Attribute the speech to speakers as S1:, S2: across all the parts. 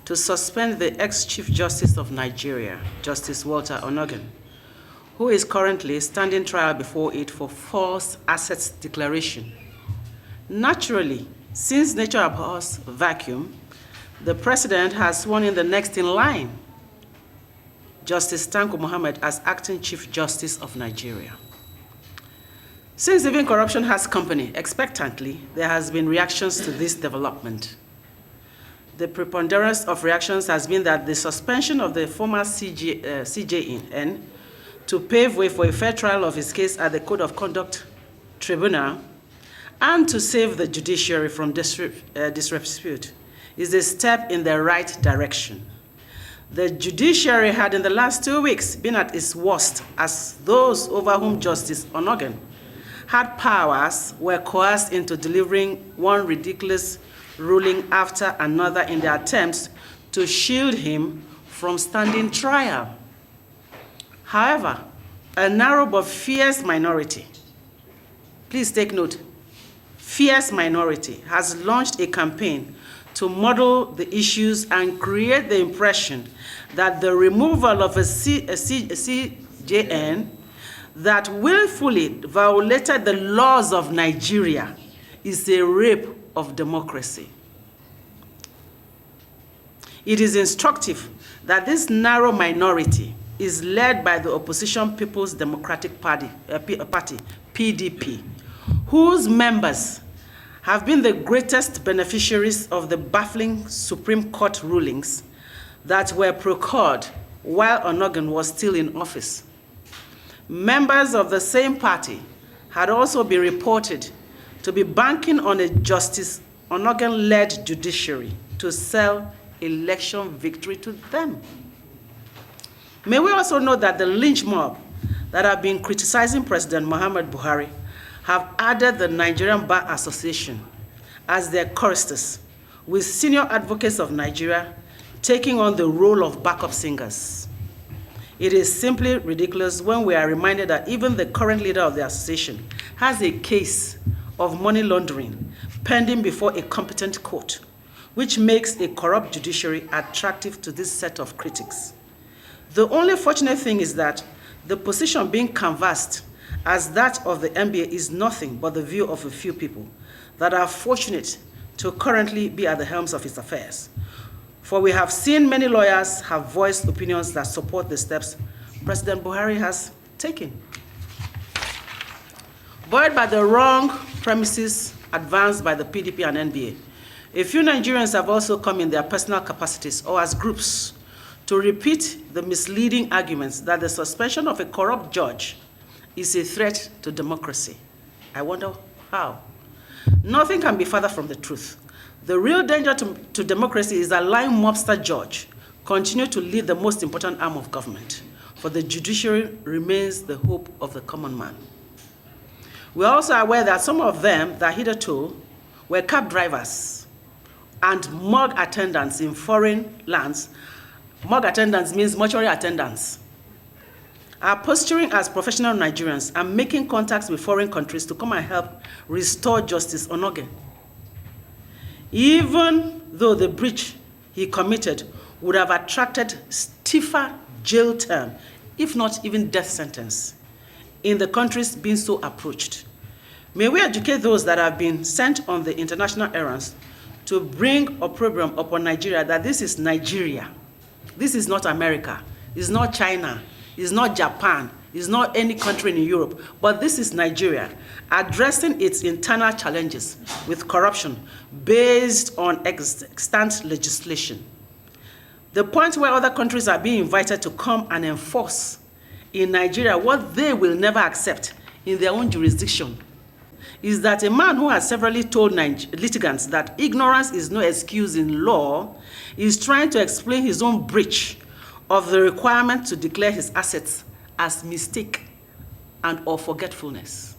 S1: to suspend the ex-Chief Justice of Nigeria, Justice Walter Onoghen, who is currently standing trial before it for false assets declaration. Naturally, since nature abhors vacuum, the President has sworn in the next in line, Justice Tanko Muhammad, as acting Chief Justice of Nigeria. Since even corruption has company, expectantly, there has been reactions to this development. The preponderance of reactions has been that the suspension of the former CJN to pave way for a fair trial of his case at the Code of Conduct Tribunal and to save the judiciary from disrepute is a step in the right direction. The judiciary had in the last 2 weeks been at its worst as those over whom Justice Onoghen had powers were coerced into delivering one ridiculous ruling after another in their attempts to shield him from standing trial. However, a narrow but fierce minority, please take note, fierce minority has launched a campaign to muddle the issues and create the impression that the removal of a CJN that willfully violated the laws of Nigeria is a rape of democracy. It is instructive that this narrow minority is led by the opposition People's Democratic Party, PDP, whose members have been the greatest beneficiaries of the baffling Supreme Court rulings that were procured while Onnoghen was still in office. Members of the same party had also been reported to be banking on a Justice Onoghen-led judiciary to sell election victory to them. May we also note that the lynch mob that have been criticizing President Muhammadu Buhari have added the Nigerian Bar Association as their choristers, with senior advocates of Nigeria taking on the role of backup singers. It is simply ridiculous when we are reminded that even the current leader of the association has a case of money laundering pending before a competent court, which makes a corrupt judiciary attractive to this set of critics. The only fortunate thing is that the position being canvassed as that of the NBA is nothing but the view of a few people that are fortunate to currently be at the helms of its affairs. For we have seen many lawyers have voiced opinions that support the steps President Buhari has taken. Buoyed by the wrong premises advanced by the PDP and NBA, a few Nigerians have also come in their personal capacities or as groups to repeat the misleading arguments that the suspension of a corrupt judge is a threat to democracy. I wonder how. Nothing can be further from the truth. The real danger to democracy is that lying mobster judge continue to lead the most important arm of government, for the judiciary remains the hope of the common man. We are also aware that some of them that hitherto were cab drivers and morgue attendants in foreign lands. Morgue attendants means mortuary attendants, are posturing as professional Nigerians and making contacts with foreign countries to come and help restore Justice Onoghen, even though the breach he committed would have attracted stiffer jail term, if not even death sentence, in the countries being so approached. May we educate those that have been sent on the international errands to bring opprobrium upon Nigeria that this is Nigeria. This is not America. It's not China. It's not Japan. It's not any country in Europe. But this is Nigeria, addressing its internal challenges with corruption based on extant legislation. The point where other countries are being invited to come and enforce in Nigeria what they will never accept in their own jurisdiction is that a man who has severally told litigants that ignorance is no excuse in law is trying to explain his own breach of the requirement to declare his assets as mistake and or forgetfulness.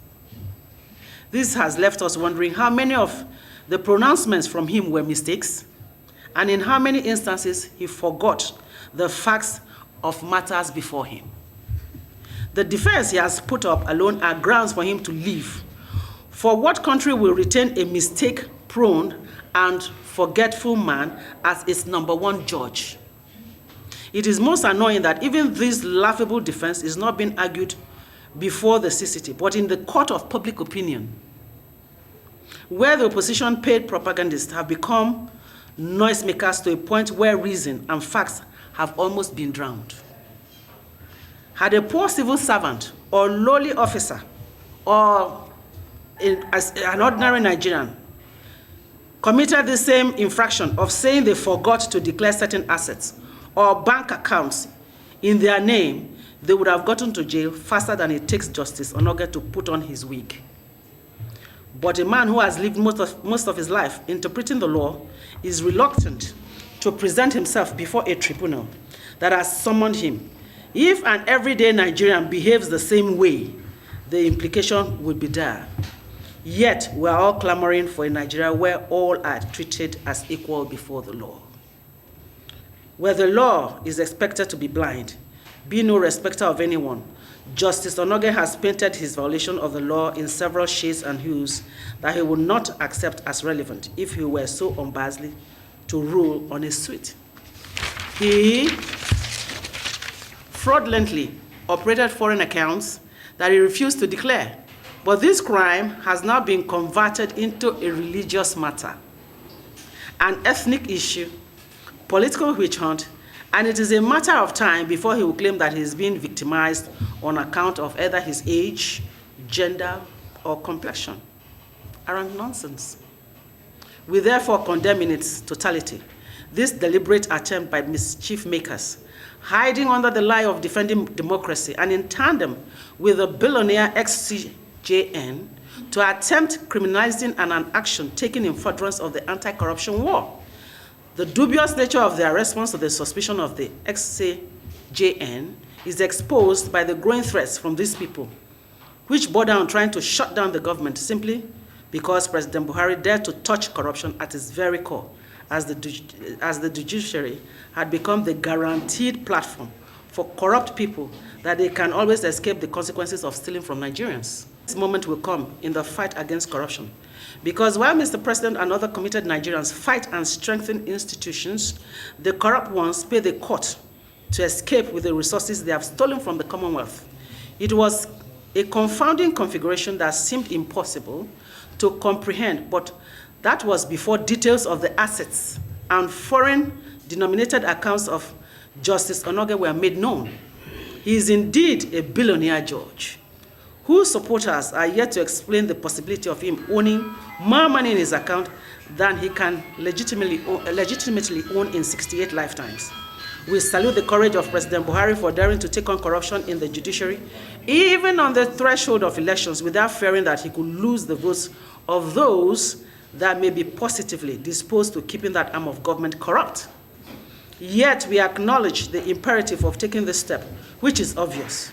S1: This has left us wondering how many of the pronouncements from him were mistakes, and in how many instances he forgot the facts of matters before him. The defense he has put up alone are grounds for him to leave. For what country will retain a mistake-prone and forgetful man as its #1 judge. It is most annoying that even this laughable defense is not being argued before the CCT, but in the court of public opinion, where the opposition paid propagandists have become noisemakers to a point where reason and facts have almost been drowned. Had a poor civil servant or lowly officer or as an ordinary Nigerian committed the same infraction of saying they forgot to declare certain assets or bank accounts in their name, they would have gotten to jail faster than it takes Justice Onoghen to put on his wig. But a man who has lived most of his life interpreting the law is reluctant to present himself before a tribunal that has summoned him. If an everyday Nigerian behaves the same way, the implication would be dire. Yet, we are all clamoring for a Nigeria where all are treated as equal before the law, where the law is expected to be blind, be no respecter of anyone. Justice Onoghen has painted his violation of the law in several shades and hues that he would not accept as relevant if he were so unbiasedly to rule on his suit. He fraudulently operated foreign accounts that he refused to declare. But this crime has now been converted into a religious matter, an ethnic issue, political witch hunt, and it is a matter of time before he will claim that he is being victimized on account of either his age, gender, or complexion. Arrant nonsense. We therefore condemn in its totality this deliberate attempt by mischief makers, hiding under the lie of defending democracy and in tandem with the Billionaire CJN to attempt criminalizing an action taken in furtherance of the anti-corruption war. The dubious nature of their response to the suspicion of the CJN is exposed by the growing threats from these people, which border on trying to shut down the government simply because President Buhari dared to touch corruption at its very core, as the judiciary had become the guaranteed platform for corrupt people that they can always escape the consequences of stealing from Nigerians. This moment will come in the fight against corruption, because while Mr. President and other committed Nigerians fight and strengthen institutions, the corrupt ones pay the court to escape with the resources they have stolen from the Commonwealth. It was a confounding configuration that seemed impossible to comprehend, but that was before details of the assets and foreign-denominated accounts of Justice Onoghen were made known. He is indeed a billionaire judge, whose supporters are yet to explain the possibility of him owning more money in his account than he can legitimately own in 68 lifetimes. We salute the courage of President Buhari for daring to take on corruption in the judiciary, even on the threshold of elections, without fearing that he could lose the votes of those that may be positively disposed to keeping that arm of government corrupt. Yet we acknowledge the imperative of taking this step, which is obvious.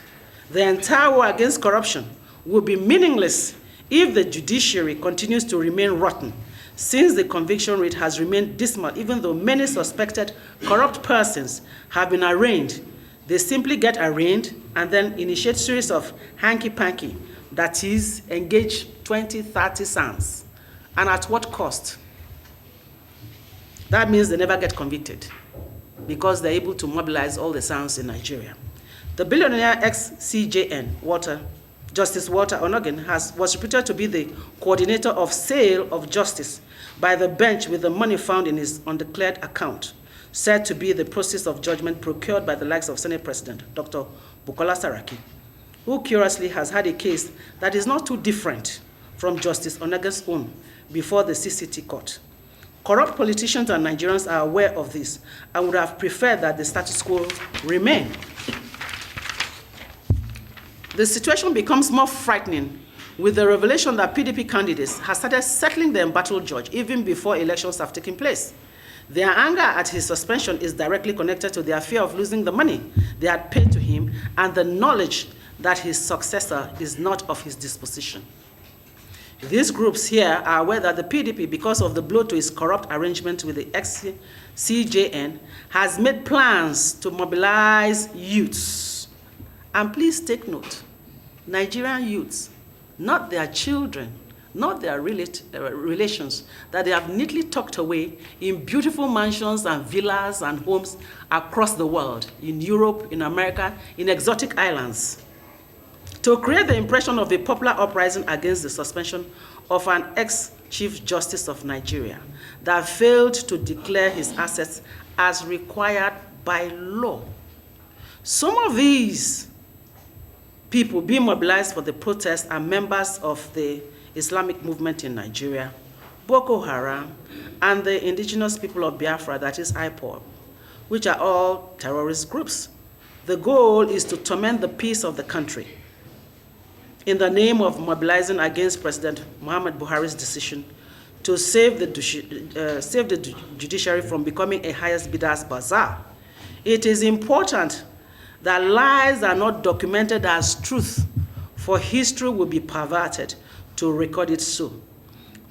S1: The entire war against corruption will be meaningless if the judiciary continues to remain rotten, since the conviction rate has remained dismal. Even though many suspected corrupt persons have been arraigned, they simply get arraigned and then initiate a series of hanky-panky, that is, engage 20, 30 sounds. And at what cost? That means they never get convicted because they're able to mobilize all the sounds in Nigeria. The Billionaire CJN, Justice Walter Onoghen, was reputed to be the coordinator of sale of justice by the bench with the money found in his undeclared account, said to be the process of judgment procured by the likes of Senate President Dr. Bukola Saraki, who curiously has had a case that is not too different from Justice Onoghen's own before the CCT court. Corrupt politicians and Nigerians are aware of this and would have preferred that the status quo remain. The situation becomes more frightening with the revelation that PDP candidates have started settling the embattled judge even before elections have taken place. Their anger at his suspension is directly connected to their fear of losing the money they had paid to him and the knowledge that his successor is not of his disposition. These groups here are aware that the PDP, because of the blow to its corrupt arrangement with the CJN, has made plans to mobilize youths. And please take note, Nigerian youths, not their children, not their relations, that they have neatly tucked away in beautiful mansions and villas and homes across the world, in Europe, in America, in exotic islands, to create the impression of a popular uprising against the suspension of an ex-Chief Justice of Nigeria that failed to declare his assets as required by law. Some of these people being mobilized for the protest are members of the Islamic movement in Nigeria, Boko Haram, and the indigenous people of Biafra, that is IPOB, which are all terrorist groups. The goal is to torment the peace of the country in the name of mobilizing against President Muhammadu Buhari's decision to save the judiciary from becoming a highest bidder's bazaar. It is important that lies are not documented as truth, for history will be perverted to record it so.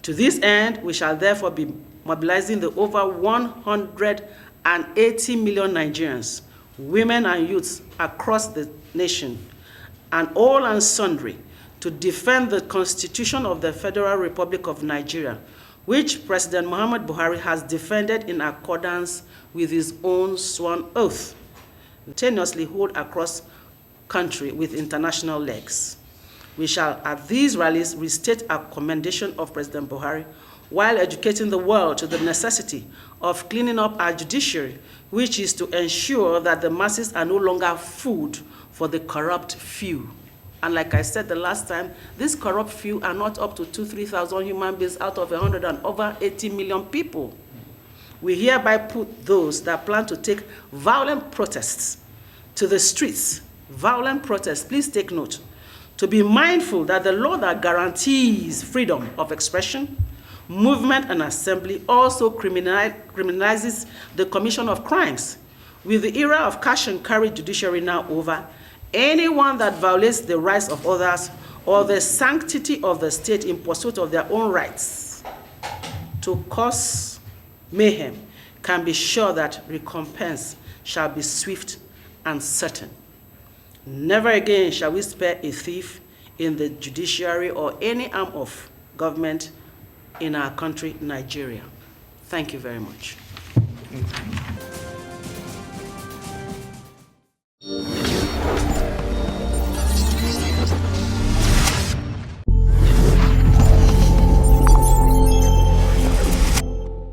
S1: To this end, we shall therefore be mobilizing the over 180 million Nigerians, women and youths across the nation, and all and sundry, to defend the Constitution of the Federal Republic of Nigeria, which President Muhammadu Buhari has defended in accordance with his own sworn oath, simultaneously hold across country with international legs. We shall, at these rallies, restate our commendation of President Buhari while educating the world to the necessity of cleaning up our judiciary, which is to ensure that the masses are no longer food for the corrupt few. And like I said the last time, these corrupt few are not up to 2,000-3,000 human beings out of 180 million people. We hereby put those that plan to take violent protests to the streets. Violent protests, please take note, to be mindful that the law that guarantees freedom of expression, movement, and assembly also criminalizes the commission of crimes. With the era of cash and carry judiciary now over, anyone that violates the rights of others or the sanctity of the state in pursuit of their own rights to cause mayhem can be sure that recompense shall be swift and certain. Never again shall we spare a thief in the judiciary or any arm of government in our country, Nigeria. Thank you very much.